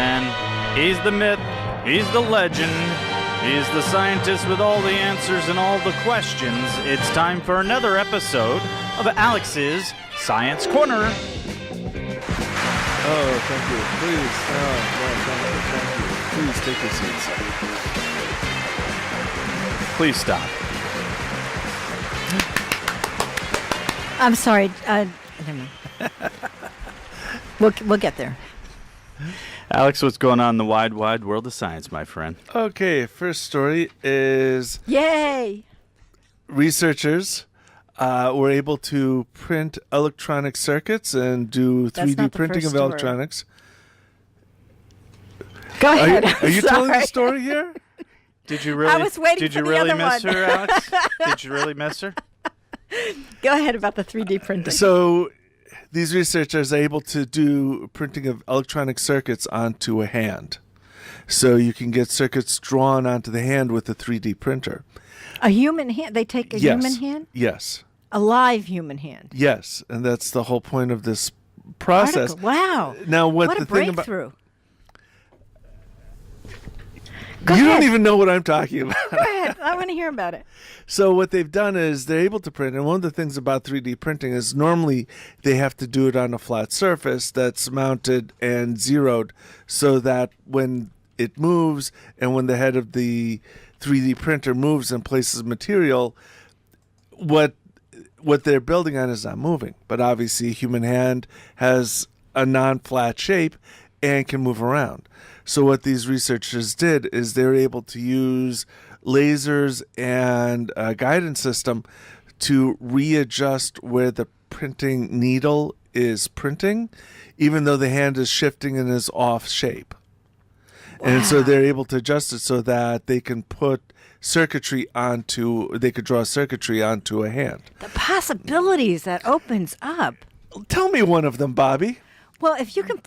man. He's the myth. He's the legend. He's the scientist with all the answers and all the questions. It's time for another episode of Alex's Science Corner. Oh, thank you. Please. Thank you. Please take your seats. Please stop. I'm sorry. Never mind. We'll get there. Alex, what's going on in the wide, wide world of science, my friend? Okay, first story is Yay! researchers were able to print electronic circuits and do 3D printing of electronics. Go ahead. Are you telling the story here? Did you really? I was waiting Did for you the really other miss one. her, Alex? Did you really miss her? Go ahead about the 3D printing. So these researchers are able to do printing of electronic circuits onto a hand. So you can get circuits drawn onto the hand with a 3D printer. A human hand? They take a human hand? Yes. A live human hand? Yes, and that's the whole point of this process. Article. Wow. Now, what the a thing about breakthrough. you don't even know what I'm talking about. Go ahead. I want to hear about it. So what they've done is they're able to print, and one of the things about 3D printing is normally they have to do it on a flat surface that's mounted and zeroed so that when it moves and when the head of the 3D printer moves and places material, what they're building on is not moving. But obviously a human hand has a non-flat shape and can move around. So what these researchers did is they're able to use lasers and a guidance system to readjust where the printing needle is printing, even though the hand is shifting and is off shape. Wow. And so they're able to adjust it so that they can put they could draw circuitry onto a hand. The possibilities that opens up. Tell me one of them, Bobby. Well, if you can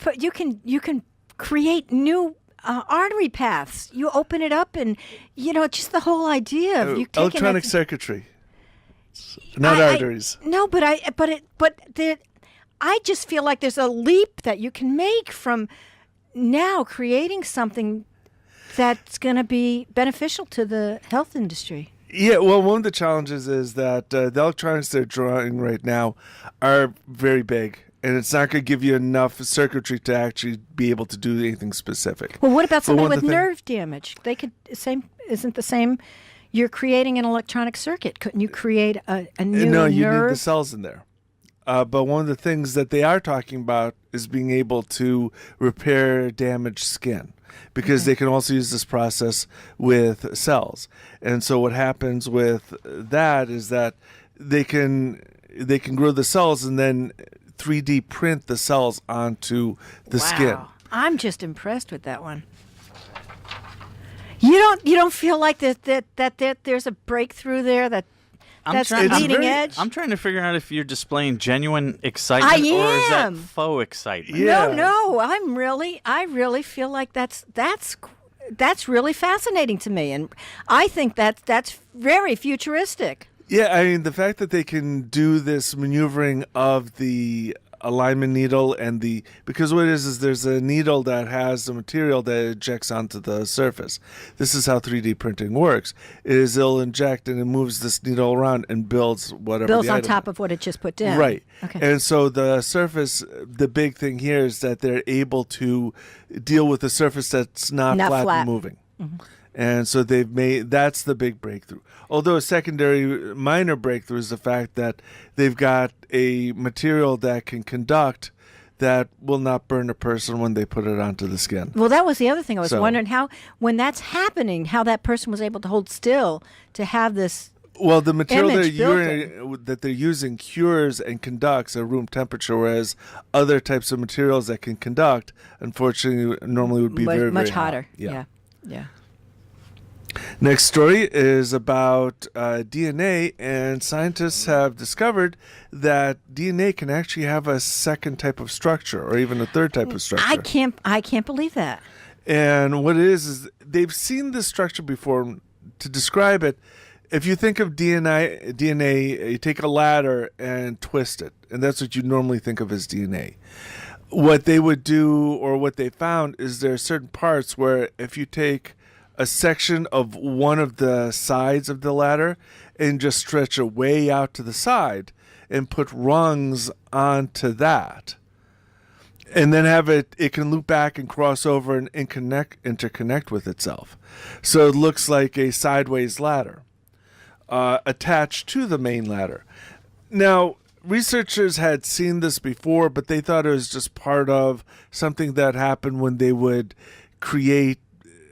you can create new artery paths. You open it up, and just the whole idea of you taking electronic circuitry, not arteries. I just feel like there's a leap that you can make from now creating something that's going to be beneficial to the health industry. Yeah, well, one of the challenges is that the electronics they're drawing right now are very big, and it's not going to give you enough circuitry to actually be able to do anything specific. Well, what about something with nerve damage? They could isn't the same. You're creating an electronic circuit. Couldn't you create a new nerve? No, you need the cells in there. But one of the things that they are talking about is being able to repair damaged skin, because they can also use this process with cells. And so what happens with that is that they can grow the cells and then 3D print the cells onto the skin. I'm just impressed with that one. You don't feel like that there's a breakthrough there that's leading edge? I'm trying to figure out if you're displaying genuine excitement I am. or is that faux excitement? Yeah. No, I really feel like that's really fascinating to me, and I think that's very futuristic. Yeah, I mean, the fact that they can do this maneuvering of the alignment needle and because what it is there's a needle that has the material that ejects onto the surface. This is how 3D printing works. It'll inject and it moves this needle around and builds whatever Builds the on item top of what it just put down. Right. Okay. And so the surface, the big thing here is that they're able to deal with a surface that's not flat and moving. Mm-hmm. And so that's the big breakthrough. Although a secondary minor breakthrough is the fact that they've got a material that can conduct that will not burn a person when they put it onto the skin. Well, that was the other thing. I was wondering when that's happening, how that person was able to hold still to have this. Well, the material that they're using cures and conducts at room temperature, whereas other types of materials that can conduct, unfortunately, normally would be very, much very hotter. hot. Yeah. Next story is about DNA, and scientists have discovered that DNA can actually have a second type of structure, or even a third type of structure. I can't believe that. And what it is they've seen this structure before. To describe it, if you think of DNA, you take a ladder and twist it, and that's what you normally think of as DNA. what they would do, or what they found, is there are certain parts where if you take a section of one of the sides of the ladder and just stretch it way out to the side and put rungs onto that, and then have it can loop back and cross over and interconnect with itself. So it looks like a sideways ladder attached to the main ladder. Now, researchers had seen this before, but they thought it was just part of something that happened when they would create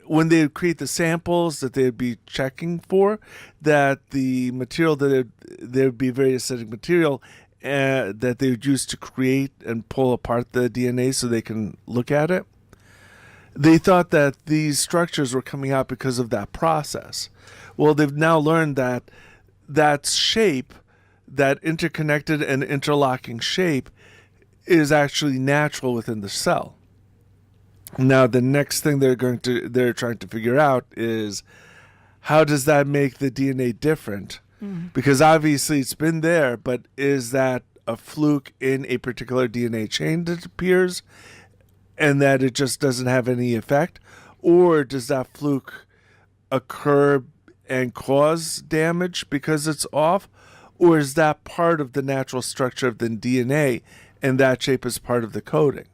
the samples that they'd be checking for, that the material there would be very acidic material that they would use to create and pull apart the DNA so they can look at it. They thought that these structures were coming out because of that process. Well, they've now learned that shape, that interconnected and interlocking shape, is actually natural within the cell. Now, the next thing they're trying to figure out is, how does that make the DNA different? Mm-hmm. Because obviously it's been there, but is that a fluke in a particular DNA chain that appears and that it just doesn't have any effect? Or does that fluke occur and cause damage because it's off? Or is that part of the natural structure of the DNA, and that shape is part of the coding?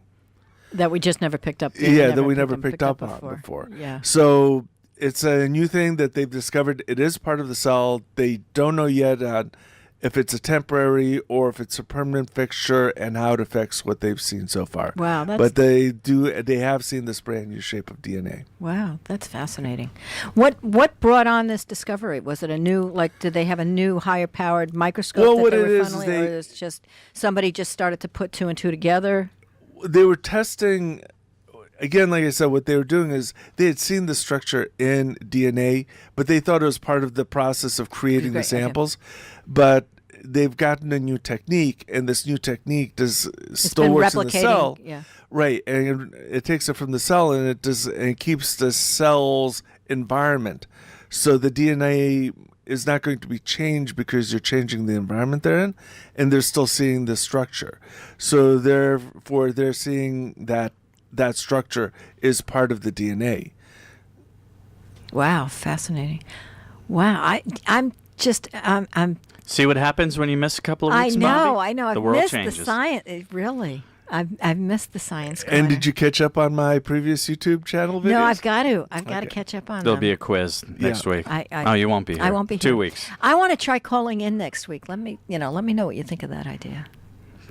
That we just never picked up. That we never picked up on before. Yeah. So it's a new thing that they've discovered. It is part of the cell. They don't know yet if it's a temporary or if it's a permanent fixture, and how it affects what they've seen so far. Wow. But they have seen this brand new shape of DNA. Wow, that's fascinating. What brought on this discovery? Was it did they have a new higher powered microscope Well, that what they it were is, funneling, or it's just somebody just started to put two and two together? They were testing, again, like I said, what they were doing is they had seen the structure in DNA, but they thought it was part of the process of creating the samples. Okay. But they've gotten a new technique, and this new technique still works in the cell. Yeah. Right, and it takes it from the cell, and it keeps the cell's environment. So the DNA is not going to be changed because you're changing the environment they're in, and they're still seeing the structure. So therefore, they're seeing that structure is part of the DNA. Wow, fascinating. Wow, I'm See what happens when you miss a couple of weeks, Bobby? I know. The I've world missed changes. the science. Really, I've missed the science. And did you catch up on my previous YouTube channel videos? No, I've got to catch up on There'll them. be a quiz next week. You won't be here. I won't be here. 2 weeks. I want to try calling in next week. Let me know what you think of that idea.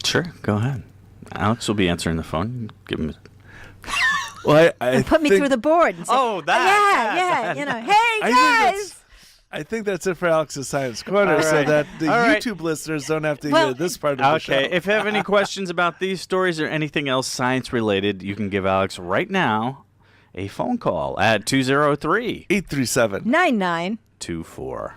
Sure, go ahead. Alex will be answering the phone. Give him. Well, and put me through the board. And say, that. Hey guys. I think that's it for Alex's Science Corner, so that the YouTube listeners don't have to hear this part of the show. Okay, if you have any questions about these stories or anything else science-related, you can give Alex right now a phone call at 203-837-9924.